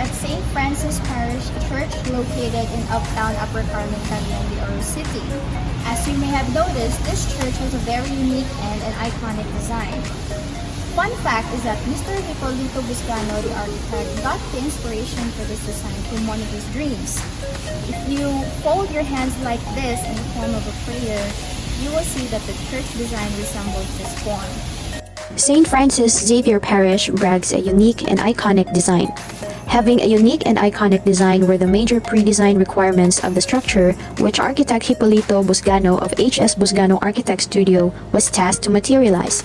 at St. Francis Parish Church located in uptown Upper Carmen, Cagayan de Oro City. As you may have noticed, this church has a very unique and an iconic design. Fun fact is that Mr. Hipólito Busgano, the architect, got the inspiration for this design from one of his dreams. If you fold your hands like this in the form of a prayer, you will see that the church design resembles this form. St. Francis Xavier Parish brags a unique and iconic design. Having a unique and iconic design were the major pre-design requirements of the structure, which architect Hipólito Busgano of HS Busgano Architech Studio was tasked to materialize.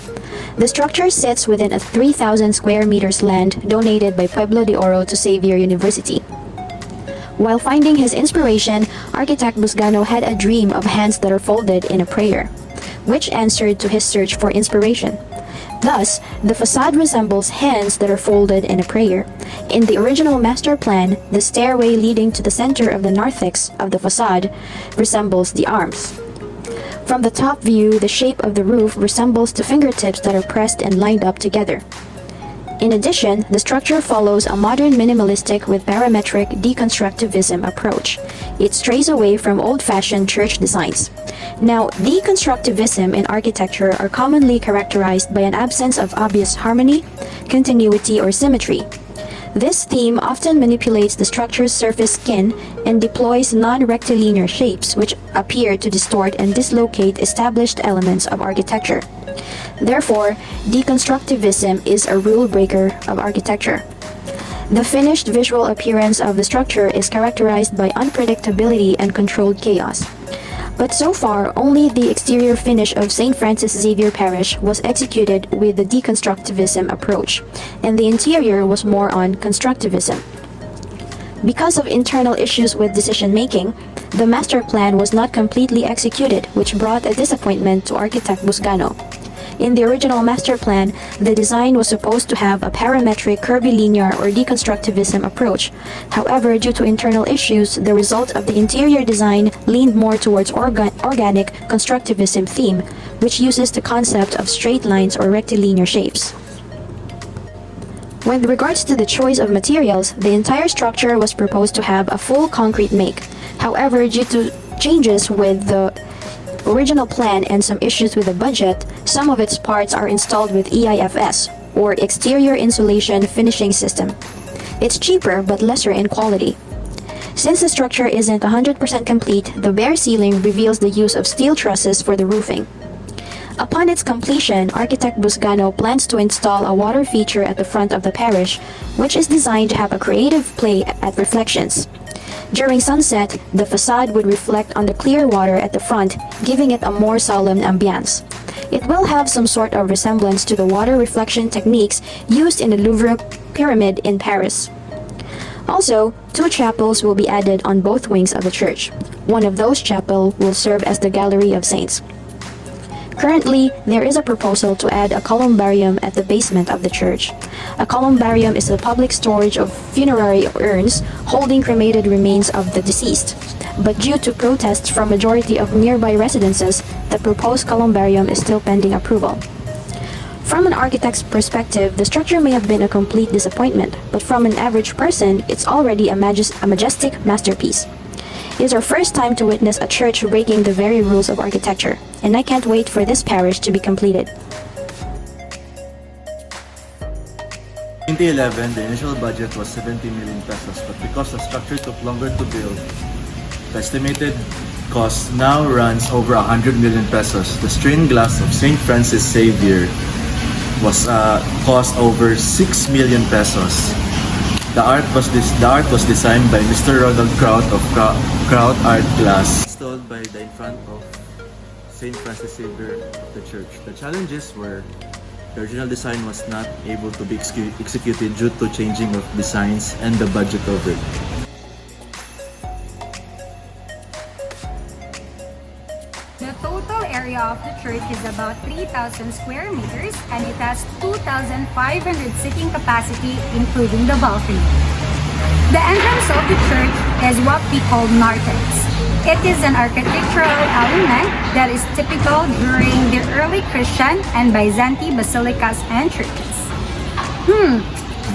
The structure sits within a 3,000 square meters land donated by Pueblo de Oro to Xavier University. While finding his inspiration, architect Busgano had a dream of hands that are folded in a prayer, which answered to his search for inspiration. Thus, the facade resembles hands that are folded in a prayer. In the original master plan, the stairway leading to the center of the narthex of the facade resembles the arms. From the top view, the shape of the roof resembles the fingertips that are pressed and lined up together. In addition, the structure follows a modern minimalistic with parametric deconstructivism approach. It strays away from old-fashioned church designs. Now, deconstructivism in architecture are commonly characterized by an absence of obvious harmony, continuity, or symmetry. This theme often manipulates the structure's surface skin and deploys non-rectilinear shapes which appear to distort and dislocate established elements of architecture. Therefore, deconstructivism is a rule breaker of architecture. The finished visual appearance of the structure is characterized by unpredictability and controlled chaos. But so far, only the exterior finish of St. Francis Xavier Parish was executed with the deconstructivism approach, and the interior was more on constructivism. Because of internal issues with decision-making, the master plan was not completely executed, which brought a disappointment to architect Busgano. In the original master plan, the design was supposed to have a parametric curvilinear or deconstructivism approach. However, due to internal issues, the result of the interior design leaned more towards organic constructivism theme, which uses the concept of straight lines or rectilinear shapes. With regards to the choice of materials, the entire structure was proposed to have a full concrete make. However, due to changes with the original plan and some issues with the budget, some of its parts are installed with EIFS, or Exterior Insulation Finishing System. It's cheaper but lesser in quality. Since the structure isn't 100% complete, the bare ceiling reveals the use of steel trusses for the roofing. Upon its completion, architect Busgano plans to install a water feature at the front of the parish, which is designed to have a creative play at reflections. During sunset, the facade would reflect on the clear water at the front, giving it a more solemn ambiance. It will have some sort of resemblance to the water reflection techniques used in the Louvre Pyramid in Paris. Also, 2 chapels will be added on both wings of the church. One of those chapels will serve as the Gallery of Saints. Currently, there is a proposal to add a columbarium at the basement of the church. A columbarium is the public storage of funerary urns holding cremated remains of the deceased. But due to protests from majority of nearby residences, the proposed columbarium is still pending approval. From an architect's perspective, the structure may have been a complete disappointment, but from an average person, it's already a majestic masterpiece. It is our first time to witness a church breaking the very rules of architecture, and I can't wait for this parish to be completed. In 2011, the initial budget was 70 million pesos, but because the structure took longer to build, the estimated cost now runs over 100 million pesos. The stained glass of St. Francis Xavier was cost over 6 million pesos. The art was designed by Mr. Ronald Kraut of Kraut Art Glass, installed by the in front of St. Francis Xavier of the church. The challenges were the original design was not able to be executed due to changing of designs and the budget of it. The total area of the church is about 3,000 square meters and it has 2,500 seating capacity including the balcony. The entrance of the church is what we call narthex. It is an architectural element that is typical during the early Christian and Byzantine basilicas and churches.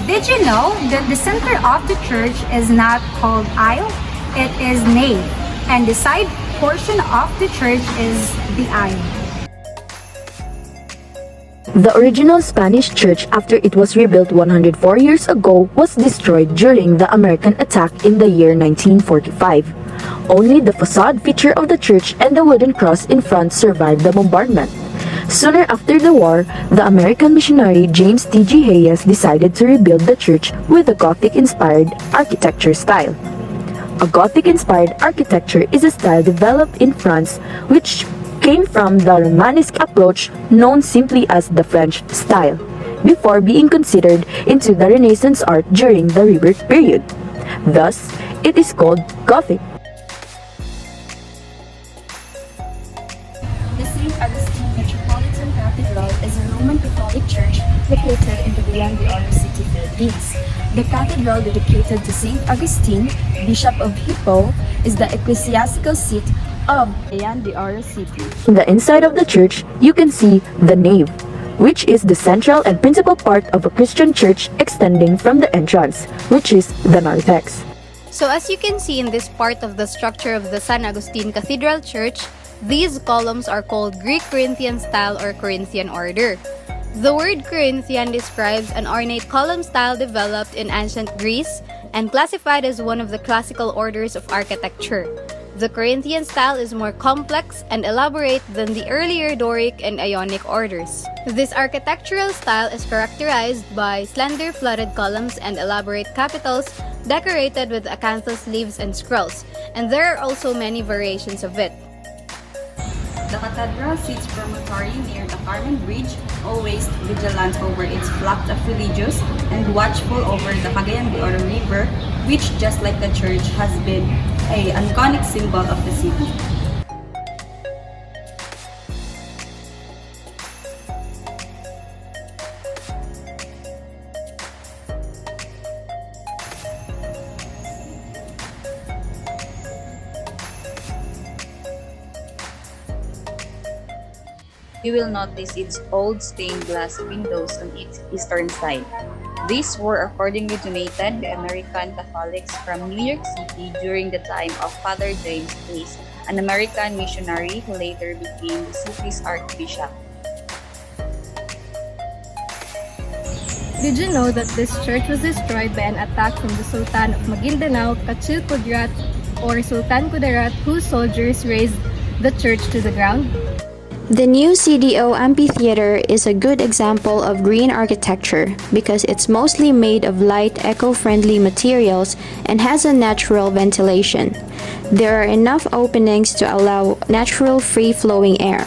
Did you know that the center of the church is not called aisle? It is nave, and the side portion of the church is the aisle. The original Spanish church, after it was rebuilt 104 years ago, was destroyed during the American attack in the year 1945. Only the facade feature of the church and the wooden cross in front survived the bombardment. Sooner after the war, the American missionary James T.G. Hayes decided to rebuild the church with a Gothic-inspired architecture style. A Gothic-inspired architecture is a style developed in France which came from the Romanesque approach known simply as the French style, before being considered into the Renaissance art during the Rebirth period. Thus, it is called Gothic. The St. Augustine Metropolitan Cathedral is a Roman Catholic church located in Cagayan de Oro City, Philippines. The cathedral, dedicated to St. Augustine, Bishop of Hippo, is the ecclesiastical seat of Cagayan de Oro City. In the inside of the church, you can see the nave, which is the central and principal part of a Christian church extending from the entrance, which is the narthex. So as you can see in this part of the structure of the San Augustine Cathedral Church, these columns are called Greek Corinthian style or Corinthian order. The word Corinthian describes an ornate column style developed in ancient Greece and classified as one of the classical orders of architecture. The Corinthian style is more complex and elaborate than the earlier Doric and Ionic orders. This architectural style is characterized by slender fluted columns and elaborate capitals decorated with acanthus leaves and scrolls, and there are also many variations of it. The cathedral sits promontory near the Carmen Bridge, always vigilant over its flock of religious and watchful over the Cagayan de Oro River, which, just like the church, has been an iconic symbol of the city. You will notice its old stained glass windows on its eastern side. These were accordingly donated by American Catholics from New York City during the time of Father James Pace, an American missionary who later became the city's archbishop. Did you know that this church was destroyed by an attack from the Sultan of Maguindanao, Kachil Kudrat, or Sultan Kudarat, whose soldiers razed the church to the ground? The new CDO amphitheater is a good example of green architecture because it's mostly made of light, eco-friendly materials and has a natural ventilation. There are enough openings to allow natural free-flowing air.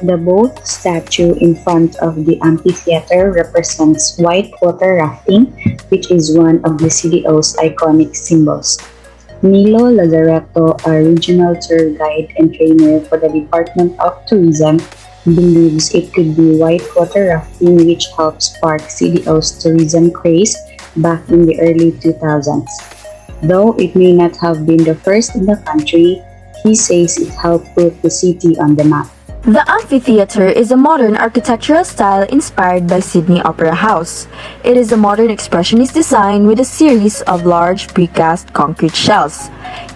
The boat statue in front of the amphitheater represents whitewater rafting, which is one of the CDO's iconic symbols. Milo Lazaretto, a regional tour guide and trainer for the Department of Tourism, believes it could be whitewater rafting which helped spark CDO's tourism craze back in the early 2000s. Though it may not have been the first in the country, he says it helped put the city on the map. The amphitheater is a modern architectural style inspired by Sydney Opera House. It is a modern expressionist design with a series of large precast concrete shells,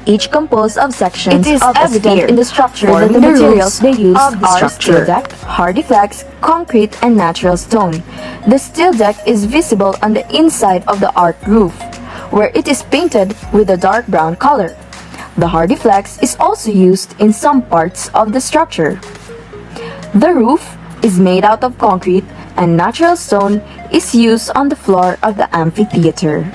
each composed of sections. It is evident in the structure that the materials they use are steel deck, hardy flex, concrete, and natural stone. The steel deck is visible on the inside of the arched roof, where it is painted with a dark brown color. The hardy flex is also used in some parts of the structure. The roof is made out of concrete and natural stone is used on the floor of the amphitheater.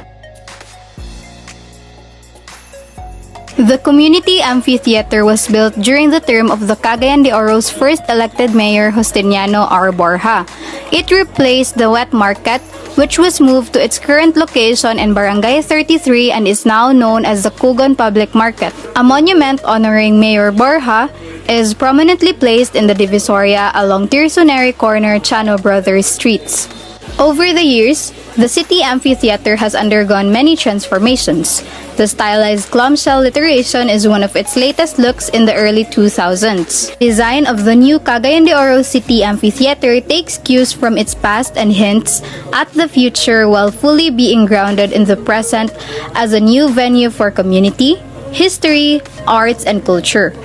The community amphitheater was built during the term of the Cagayan de Oro's first elected mayor, Justiniano R. Borja. It replaced the wet market, which was moved to its current location in Barangay 33 and is now known as the Cugon Public Market. A monument honoring Mayor Borja is prominently placed in the Divisoria along Tirsoneri Corner, Chano Brothers streets. Over the years, the city amphitheater has undergone many transformations. The stylized clamshell litteration is one of its latest looks in the early 2000s. Design of the new Cagayan de Oro City Amphitheatre takes cues from its past and hints at the future while fully being grounded in the present as a new venue for community, history, arts, and culture.